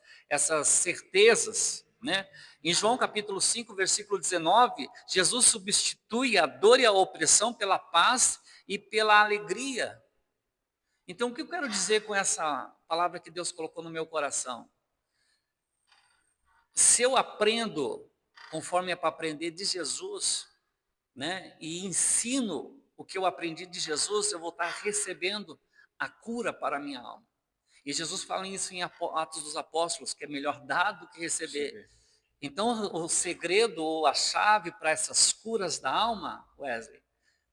certezas, né? Em João capítulo 5, versículo 19, Jesus substitui a dor e a opressão pela paz e pela alegria. Então, o que eu quero dizer com essa palavra que Deus colocou no meu coração? Se eu aprendo conforme é para aprender de Jesus, né, e ensino o que eu aprendi de Jesus, eu vou estar recebendo a cura para a minha alma. E Jesus fala isso em Atos dos Apóstolos, que é melhor dar do que receber. Então, o segredo ou a chave para essas curas da alma, Wesley,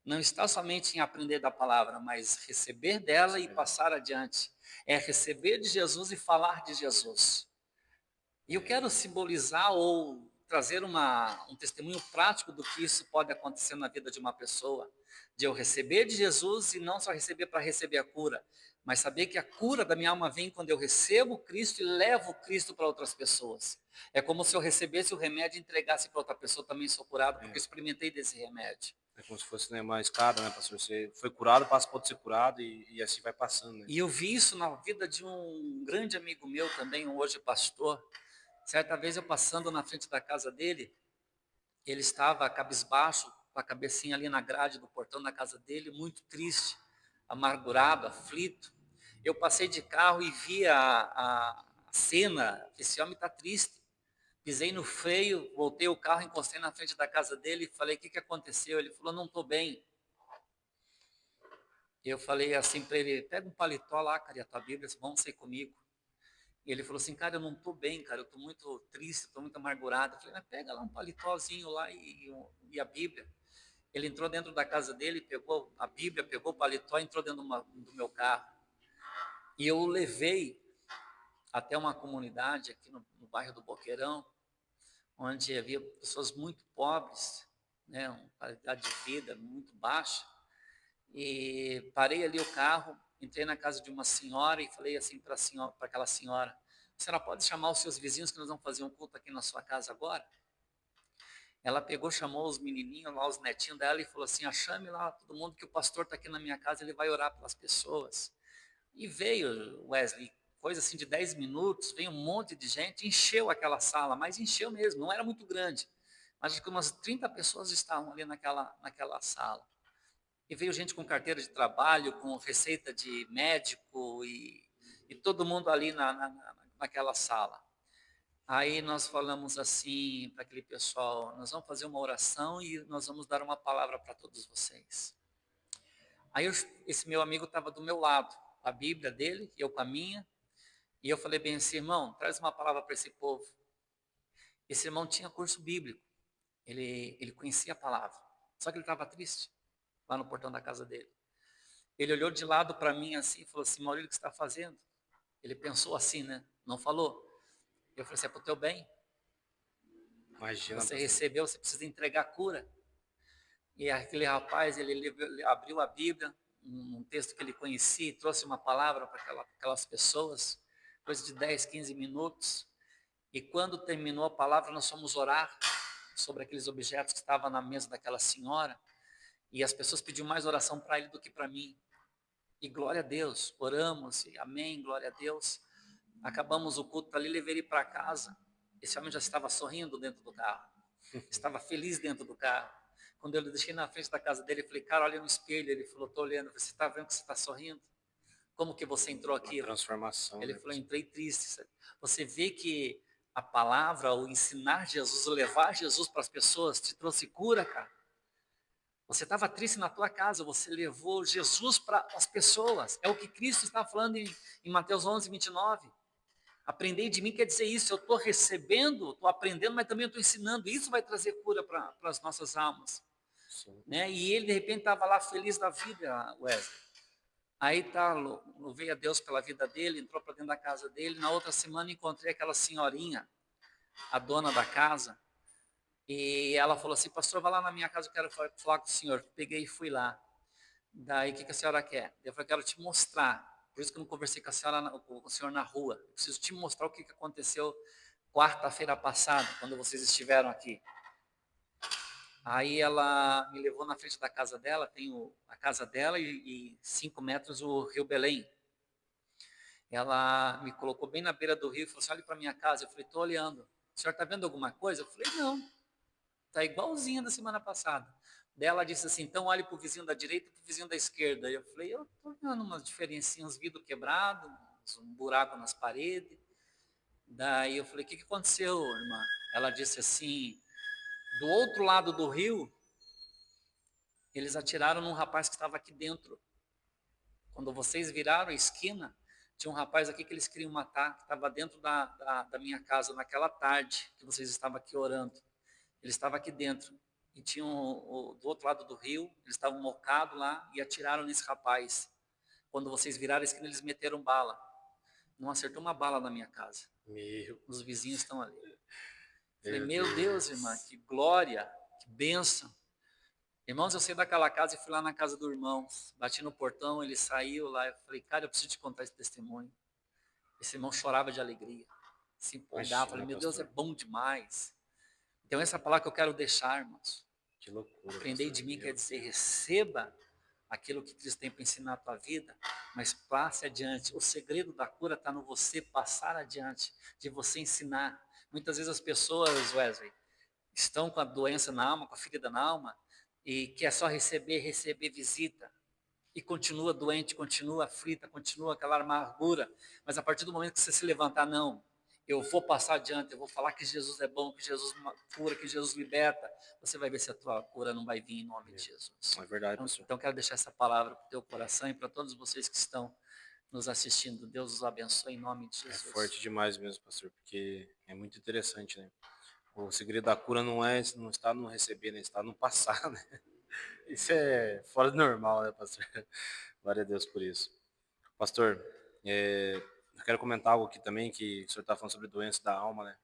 não está somente em aprender da palavra, mas receber dela e passar adiante. É receber de Jesus e falar de Jesus. E eu quero simbolizar ou trazer um testemunho prático do que isso pode acontecer na vida de uma pessoa. De eu receber de Jesus e não só receber para receber a cura, mas saber que a cura da minha alma vem quando eu recebo Cristo e levo Cristo para outras pessoas. É como se eu recebesse o remédio e entregasse para outra pessoa, também sou curado, porque eu experimentei desse remédio. É como se fosse, né, uma escada, né, pastor? Você foi curado, pode ser curado e assim vai passando, né? E eu vi isso na vida de um grande amigo meu também, hoje pastor. Certa vez eu passando na frente da casa dele, ele estava cabisbaixo, com a cabecinha ali na grade do portão da casa dele, muito triste, amargurado, aflito. Eu passei de carro e vi a cena, esse homem está triste. Pisei no freio, voltei o carro, encostei na frente da casa dele e falei, o que aconteceu? Ele falou, não estou bem. Eu falei assim para ele, pega um paletó lá, cara, e a tua Bíblia, vamos sair comigo. E ele falou assim, cara, eu não estou bem, cara, eu estou muito triste, estou muito amargurado. Eu falei, mas pega lá um paletózinho lá e a Bíblia. Ele entrou dentro da casa dele, pegou a Bíblia, pegou o paletó e entrou dentro do meu carro. E eu o levei até uma comunidade aqui no bairro do Boqueirão, onde havia pessoas muito pobres, né, uma qualidade de vida muito baixa. e parei ali o carro, entrei na casa de uma senhora e falei assim para aquela senhora: a senhora pode chamar os seus vizinhos que nós vamos fazer um culto aqui na sua casa agora? Ela pegou, chamou os menininhos lá, os netinhos dela e falou assim: chame lá todo mundo que o pastor está aqui na minha casa, ele vai orar pelas pessoas. E veio, Wesley, coisa assim de 10 minutos, veio um monte de gente, encheu aquela sala, mas encheu mesmo, não era muito grande. Mas acho que umas 30 pessoas estavam ali naquela sala. E veio gente com carteira de trabalho, com receita de médico e todo mundo ali naquela sala. Aí nós falamos assim para aquele pessoal: nós vamos fazer uma oração e nós vamos dar uma palavra para todos vocês. Aí esse meu amigo estava do meu lado, a Bíblia dele, eu com a minha, e eu falei bem assim: irmão, traz uma palavra para esse povo. Esse irmão tinha curso bíblico, ele conhecia a palavra, só que ele estava triste, lá no portão da casa dele. Ele olhou de lado para mim assim e falou assim: Maurílio, o que você está fazendo? Ele pensou assim, né? Não falou. Eu falei assim: é para o teu bem. Imagina, Você pastor. recebeu, você precisa entregar cura. E aquele rapaz, ele abriu a Bíblia, um texto que ele conhecia, e trouxe uma palavra para aquelas pessoas, coisa de 10, 15 minutos. E quando terminou a palavra, nós fomos orar sobre aqueles objetos que estavam na mesa daquela senhora. E as pessoas pediam mais oração para ele do que para mim. E glória a Deus, oramos, e amém, glória a Deus. Acabamos o culto ali, levei ele para casa. Esse homem já estava sorrindo dentro do carro, estava feliz dentro do carro. Quando eu deixei na frente da casa dele, eu falei: cara, olha no espelho. Ele falou: estou olhando. Você está vendo que você está sorrindo? Como que você entrou Uma aqui? transformação, Ele né, falou: pastor? entrei triste. Você vê que a palavra, o ensinar Jesus, o levar Jesus para as pessoas, te trouxe cura, cara. Você estava triste na tua casa, você levou Jesus para as pessoas. É o que Cristo está falando em Mateus 11, 29. Aprender de mim quer dizer isso, eu estou recebendo, estou aprendendo, mas também estou ensinando. Isso vai trazer cura para as nossas almas. Sim. Né? E ele, de repente, estava lá feliz da vida, Wesley. Aí tá, louvei a Deus pela vida dele, entrou para dentro da casa dele. Na outra semana encontrei aquela senhorinha, a dona da casa, e ela falou assim: pastor, vai lá na minha casa, eu quero falar com o senhor. Peguei e fui lá. Daí, o que a senhora quer? Eu falei: quero te mostrar. Por isso que eu não conversei com a senhora, com o senhor na rua. Eu preciso te mostrar o que aconteceu quarta-feira passada, quando vocês estiveram aqui. Aí ela me levou na frente da casa dela, tem a casa dela e 5 metros o Rio Belém. Ela me colocou bem na beira do rio e falou assim: olha para minha casa. Eu falei: estou olhando. O senhor está vendo alguma coisa? Eu falei: não, está igualzinha da semana passada. Daí ela disse assim: então olhe para o vizinho da direita e para o vizinho da esquerda. Eu falei: eu estou vendo umas diferencinhas, vidro quebrado, um buraco nas paredes. Daí eu falei: o que aconteceu, irmã? Ela disse assim: do outro lado do rio, eles atiraram num rapaz que estava aqui dentro. Quando vocês viraram a esquina, tinha um rapaz aqui que eles queriam matar, que estava dentro da minha casa naquela tarde que vocês estavam aqui orando. Ele estava aqui dentro. E tinha do outro lado do rio, eles estavam mocados lá e atiraram nesse rapaz. Quando vocês viraram a esquina, eles meteram bala. Não acertou uma bala na minha casa. Meu, Os vizinhos estão ali. Falei: meu meu Deus, irmã, Deus. que glória, que bênção. Irmãos, eu saí daquela casa e fui lá na casa do irmão. Bati no portão, ele saiu lá. Eu falei: cara, eu preciso te contar esse testemunho. Esse irmão chorava de alegria, se empolgava. Eu falei: Imagina, meu Deus, é pastor. bom demais. Então, essa palavra que eu quero deixar, irmãos. Que loucura, Aprender pastor. de mim quer Meu dizer: Deus. receba aquilo que Cristo tem para ensinar a tua vida, mas passe adiante. O segredo da cura está no você passar adiante, de você ensinar. Muitas vezes as pessoas, Wesley, estão com a doença na alma, com a ferida na alma, e quer só receber visita. E continua doente, continua aflita, continua aquela amargura. Mas a partir do momento que você se levantar: não, eu vou passar adiante, eu vou falar que Jesus é bom, que Jesus cura, que Jesus liberta, você vai ver se a tua cura não vai vir em nome de Jesus. É verdade, pastor. Então quero deixar essa palavra para o teu coração e para todos vocês que estão nos assistindo. Deus os abençoe em nome de É Jesus. forte demais mesmo, pastor, porque é muito interessante, né? O segredo da cura não está no receber, né? Está no passar, né? Isso é fora do normal, né, pastor? Glória a Deus por isso. Pastor, eu quero comentar algo aqui também, que o senhor está falando sobre doença da alma, né?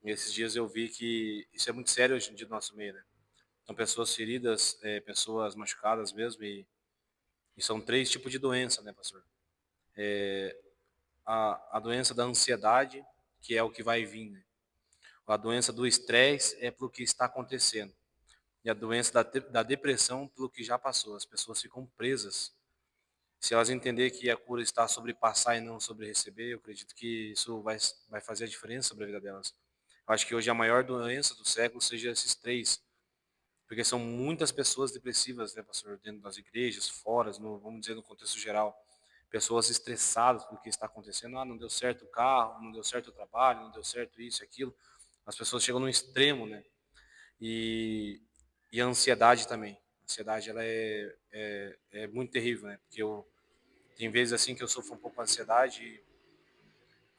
E esses dias eu vi que isso é muito sério hoje em dia no nosso meio, né? São pessoas feridas, pessoas machucadas mesmo, E são 3 tipos de doença, né, pastor? A doença da ansiedade, que é o que vai vir, né? A doença do estresse é pelo que está acontecendo. E a doença da depressão pelo que já passou. As pessoas ficam presas. Se elas entenderem que a cura está sobre passar e não sobre receber, eu acredito que isso vai fazer a diferença sobre a vida delas. Eu acho que hoje a maior doença do século seja esses 3, porque são muitas pessoas depressivas, né, pastor, dentro das igrejas, fora, vamos dizer, no contexto geral. Pessoas estressadas por o que está acontecendo. Ah, não deu certo o carro, não deu certo o trabalho, não deu certo isso e aquilo. As pessoas chegam no extremo, né? E, e a ansiedade também. A ansiedade, ela é muito terrível, né? Porque tem vezes assim que eu sofro um pouco de ansiedade e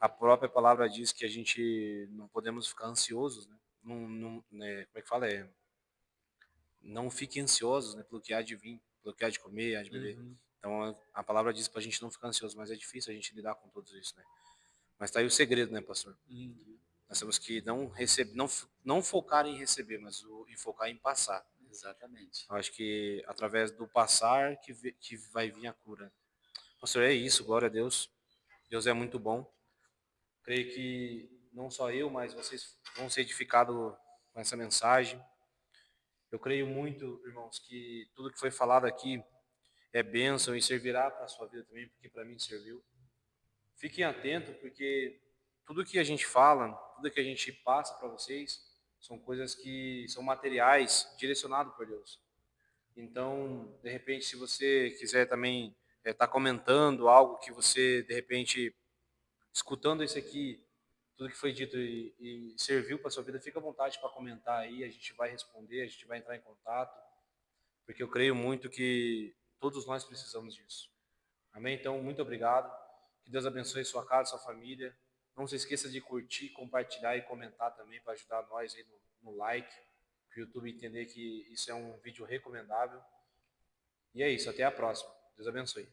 a própria palavra diz que a gente não podemos ficar ansiosos, né? Né, como é que fala? Não fiquem ansiosos, né, pelo que há de vir, pelo que há de comer, há de beber. Uhum. Então a palavra diz para a gente não ficar ansioso, mas é difícil a gente lidar com tudo isso, né? Mas tá aí o segredo, né, pastor? Uhum. Nós temos que não focar em receber, mas em focar em passar. Exatamente. Eu acho que através do passar que vai vir a cura. Pastor, é isso, glória a Deus. Deus é muito bom. Creio que não só eu, mas vocês vão ser edificados com essa mensagem. Eu creio muito, irmãos, que tudo que foi falado aqui é bênção e servirá para a sua vida também, porque para mim serviu. Fiquem atentos, porque tudo que a gente fala, tudo que a gente passa para vocês, são coisas que são materiais direcionados por Deus. Então, de repente, se você quiser também estar comentando algo que você, de repente, escutando isso aqui, tudo que foi dito e serviu para a sua vida, fica à vontade para comentar aí, a gente vai responder, a gente vai entrar em contato, porque eu creio muito que todos nós precisamos disso. Amém? Então, muito obrigado. Que Deus abençoe sua casa, sua família. Não se esqueça de curtir, compartilhar e comentar também para ajudar nós aí no like, para o YouTube entender que isso é um vídeo recomendável. E é isso, até a próxima. Deus abençoe.